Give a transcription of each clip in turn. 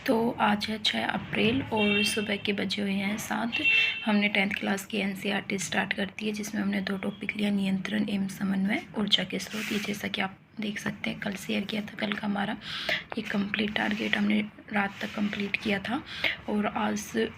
तो आज है 6 अप्रैल और सुबह के बजे हुए हैं 7। हमने 10th क्लास की एनसीईआरटी स्टार्ट कर दी है, जिसमें हमने 2 टॉपिक लिया, नियंत्रण एवं समन्वय, ऊर्जा के स्रोत। ये जैसा कि आप देख सकते हैं कल शेयर किया था, कल का हमारा ये कंप्लीट टारगेट हमने रात तक कंप्लीट किया था। और आज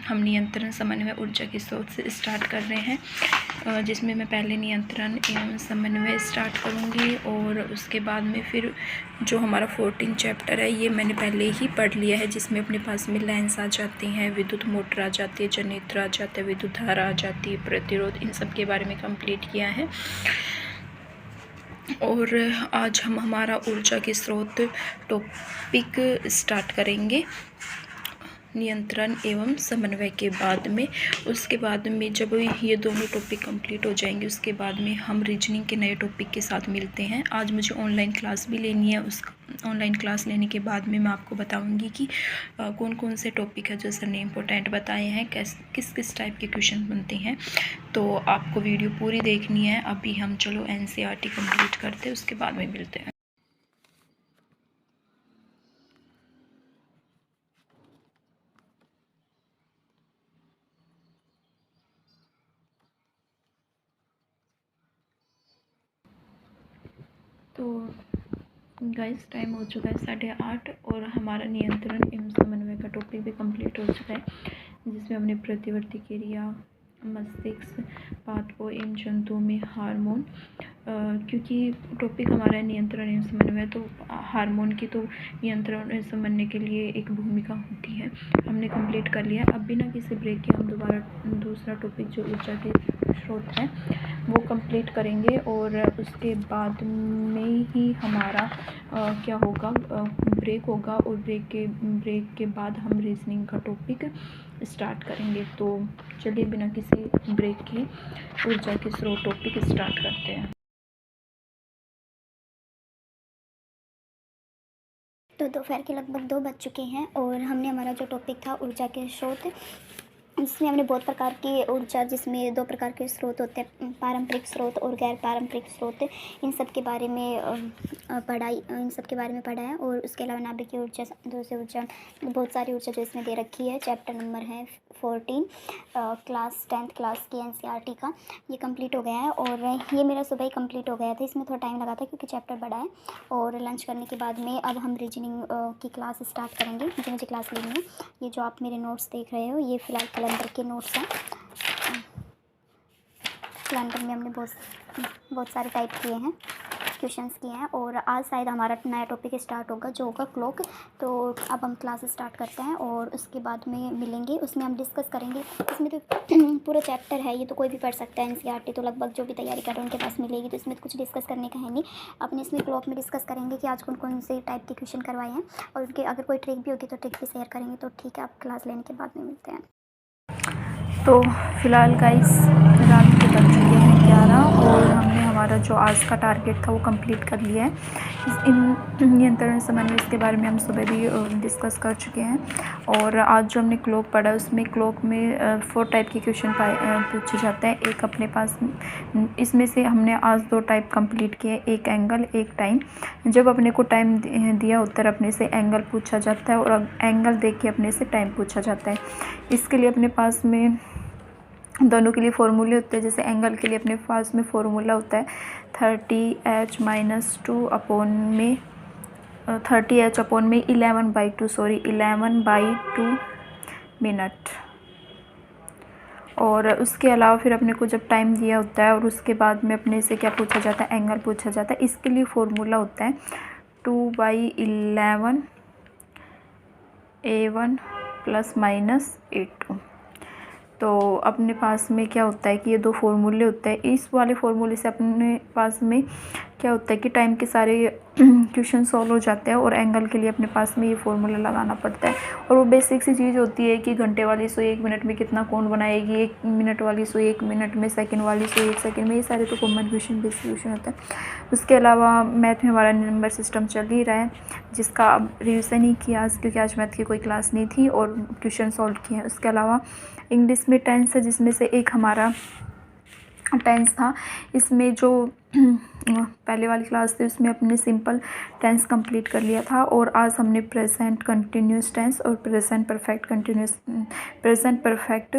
हम नियंत्रण समन्वय ऊर्जा के स्रोत से स्टार्ट कर रहे हैं, जिसमें मैं पहले नियंत्रण एवं समन्वय स्टार्ट करूँगी और उसके बाद में फिर जो हमारा 14 चैप्टर है ये मैंने पहले ही पढ़ लिया है, जिसमें अपने पास में लाइन्स आ जाती हैं, विद्युत मोटर आ जाती है, जनरेटर आ जाता है, विद्युत धारा आ जाती है, प्रतिरोध, इन सब के बारे में कंप्लीट किया है। और आज हम हमारा ऊर्जा के स्रोत टॉपिक स्टार्ट करेंगे नियंत्रण एवं समन्वय के बाद में। उसके बाद में जब ये दोनों टॉपिक कंप्लीट हो जाएंगे उसके बाद में हम रीजनिंग के नए टॉपिक के साथ मिलते हैं। आज मुझे ऑनलाइन क्लास भी लेनी है, उस ऑनलाइन क्लास लेने के बाद में मैं आपको बताऊंगी कि कौन कौन से टॉपिक है जो सर ने इम्पोर्टेंट बताए हैं, किस किस टाइप के क्वेश्चन बनते हैं। तो आपको वीडियो पूरी देखनी है। अभी हम चलो एनसीईआरटी कंप्लीट करते हैं, उसके बाद में मिलते हैं। तो गाइस टाइम हो चुका है 8:30 और हमारा नियंत्रण एवं समन्वय का टॉपिक भी कंप्लीट हो चुका है, जिसमें हमने प्रतिवर्ती क्रिया, मस्तिष्क, पादपों एवं जंतुओं में हार्मोन, क्योंकि टॉपिक हमारा है नियंत्रण एवं समन्वय, तो हार्मोन की तो नियंत्रण एवं समन्वय के लिए एक भूमिका होती है, हमने कंप्लीट कर लिया। अब बिना किसी ब्रेक के हम दोबारा दूसरा टॉपिक जो ऊर्जा के स्रोत है वो कंप्लीट करेंगे और उसके बाद में ही हमारा क्या होगा, ब्रेक होगा और ब्रेक के बाद हम रीजनिंग का टॉपिक स्टार्ट करेंगे। तो चलिए बिना किसी ब्रेक के ऊर्जा के स्रोत टॉपिक स्टार्ट करते हैं। तो दोपहर के लगभग 2 बज चुके हैं और हमने हमारा जो टॉपिक था ऊर्जा के स्रोत, इसमें हमने बहुत प्रकार की ऊर्जा, जिसमें 2 प्रकार के स्रोत होते हैं, पारंपरिक स्रोत और गैर पारंपरिक स्रोत, इन सब के बारे में पढ़ा है। और उसके अलावा नाभिकीय ऊर्जा, दूसरी ऊर्जा, बहुत सारी ऊर्जा जो इसमें दे रखी है। चैप्टर नंबर है 14, क्लास 10th क्लास की एनसीईआरटी का ये कंप्लीट हो गया है। और ये मेरा सुबह ही कंप्लीट हो गया था, इसमें थोड़ा टाइम लगा था क्योंकि चैप्टर बड़ा है। और लंच करने के बाद में अब हम रीजनिंग की क्लास स्टार्ट करेंगे, जो मुझे क्लास लेनी है। ये जो आप मेरे नोट्स देख रहे हो ये फ़िलहाल कैलेंडर के नोट्स हैं। कैलेंडर में हमने बहुत सारे टाइप किए हैं, क्वेश्चंस किए हैं। और आज शायद हमारा नया टॉपिक स्टार्ट होगा जो होगा क्लॉक। तो अब हम क्लास स्टार्ट करते हैं और उसके बाद में मिलेंगे, उसमें हम डिस्कस करेंगे। इसमें तो पूरा चैप्टर है, ये तो कोई भी पढ़ सकता है। एनसीईआरटी तो लगभग जो भी तैयारी कर रहे हैं उनके पास मिलेगी, तो इसमें तो कुछ डिस्कस करने का है नहीं। अपने इसमें क्लॉक में डिस्कस करेंगे कि आज कौन कौन से टाइप के क्वेश्चन करवाए हैं, और उनके अगर कोई ट्रिक भी होगी तो ट्रिक भी शेयर करेंगे। तो ठीक है, आप क्लास लेने के बाद में मिलते हैं। तो फिलहाल गाइस रात के बज चुके हैं 11 और हमने हमारा जो आज का टारगेट था वो कंप्लीट कर लिया है। इन नियंत्रण समन्वय के बारे में हम सुबह भी डिस्कस कर चुके हैं। और आज जो हमने क्लॉक पढ़ा उसमें क्लॉक में 4 टाइप के क्वेश्चन पूछे जाते हैं। एक अपने पास, इसमें से हमने आज 2 टाइप कंप्लीट किए, एक एंगल, एक टाइम। जब अपने को टाइम दिया उत्तर अपने से एंगल पूछा जाता है और एंगल देख के अपने से टाइम पूछा जाता है। इसके लिए अपने पास में दोनों के लिए फॉर्मूले होते हैं। जैसे एंगल के लिए अपने पास में फॉर्मूला होता है 30h-2 अपॉन में 30h अपॉन में 11/2 मिनट। और उसके अलावा फिर अपने को जब टाइम दिया होता है और उसके बाद में अपने से क्या पूछा जाता है, एंगल पूछा जाता है। इसके लिए फॉर्मूला होता है 2/11 A1 ± A2। तो अपने पास में क्या होता है कि ये 2 फॉर्मूले होते हैं। इस वाले फॉर्मूले से अपने पास में क्या होता है कि टाइम के सारे क्वेश्चन सॉल्व हो जाते हैं और एंगल के लिए अपने पास में ये फॉर्मूला लगाना पड़ता है। और वो बेसिक सी चीज़ होती है कि घंटे वाली सुई 1 मिनट में कितना कोण बनाएगी, 1 मिनट वाली सुई 1 मिनट में, सेकंड वाली सुई 1 सेकंड में। ये सारे तो कॉमन क्वेश्चन, बेसिक क्वेश्चन होता है। उसके अलावा मैथ में हमारा नंबर सिस्टम चल ही रहा है, जिसका अब रिविज़न ही किया आज, क्योंकि आज मैथ की कोई क्लास नहीं थी और क्वेश्चन सॉल्व किए हैं। उसके अलावा इंग्लिश में टेंस है, जिसमें से एक हमारा टेंस था। इसमें जो पहले वाली क्लास थी उसमें अपने सिंपल टेंस कंप्लीट कर लिया था, और आज हमने प्रेजेंट कंटिन्यूस टेंस और प्रेजेंट परफेक्ट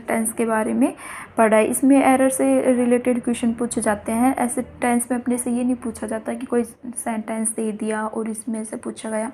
टेंस के बारे में पढ़ा है। इसमें एरर से रिलेटेड क्वेश्चन पूछे जाते हैं। ऐसे टेंस में अपने से ये नहीं पूछा जाता कि कोई सेंटेंस दे दिया और इसमें से पूछा गया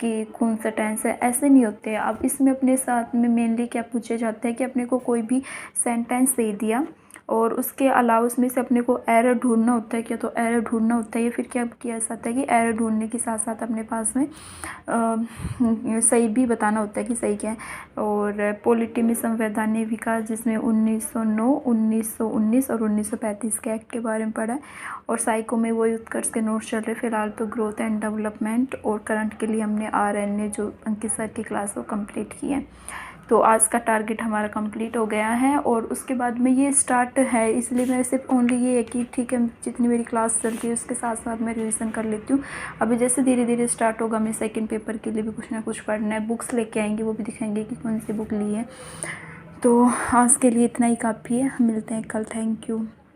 कि कौन सा टेंस है, ऐसे नहीं होते। अब इसमें अपने साथ में मेनली क्या पूछे जाते हैं कि अपने को कोई भी सेंटेंस दे दिया और उसके अलावा उसमें से अपने को एरर ढूंढना होता है, क्या तो एरर ढूंढना होता है, या फिर क्या किया जाता है कि एरर ढूंढने के साथ साथ अपने पास में सही भी बताना होता है कि सही क्या है। और पॉलिटी में संवैधानिक विकास, जिसमें 1909, 1919 और 1935 के एक्ट के बारे में पढ़ा है। और साइको में वही उत्कर्ष के नोट्स चल रहे फिलहाल तो, ग्रोथ एंड डेवलपमेंट। और करंट के लिए हमने RNA जो अंकित सर की क्लास वो कंप्लीट की है। तो आज का टारगेट हमारा कंप्लीट हो गया है, और उसके बाद में ये स्टार्ट है, इसलिए मैं सिर्फ ओनली ये है कि ठीक है जितनी मेरी क्लास चलती है उसके साथ साथ मैं रिवीजन कर लेती हूँ। अभी जैसे धीरे धीरे स्टार्ट होगा, मैं सेकंड पेपर के लिए भी कुछ ना कुछ पढ़ना है। बुक्स लेके आएंगे, वो भी दिखाएंगे कि कौन सी बुक ली है। तो आज के लिए इतना ही काफ़ी है, मिलते हैं कल। Thank you.